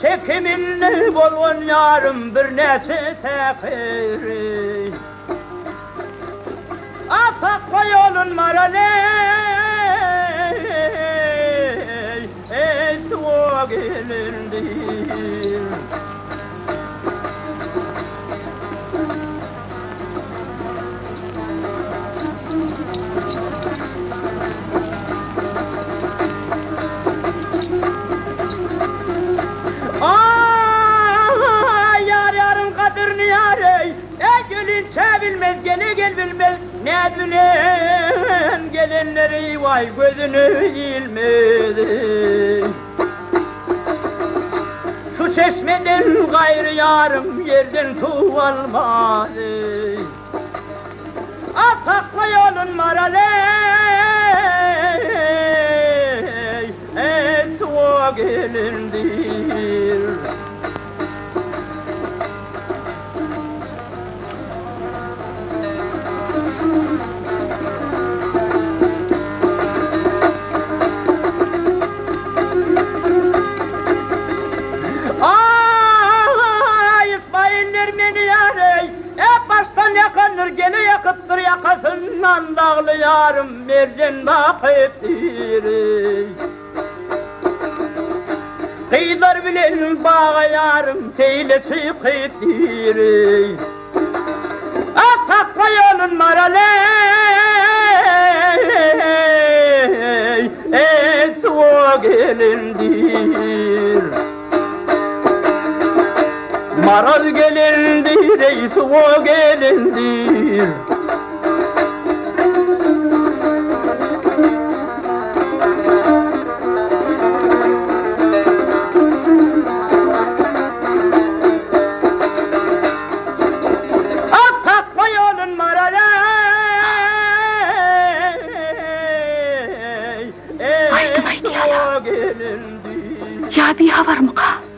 Çekiminli bolğun yarım bir neçe tekiri Atakla yolun maraley Suwa gelendir Bilmez gel bilmez ne bilen gelenleri vay gözünü ilmedi Şu çeşmeden gayrı yarım yerden su almadı Atakla yolun maraley Suwa gelendir Gene yakıptır yakasından dağlı yarım mercan bakıptır Kıyılar bilen bağa yarım teylesi kıptır Atakla yolun maraley Suwa gelendir Maral gelendir, Suwa gelendir Atakla yolun maraley Haydi ya. Ya bir haber muka.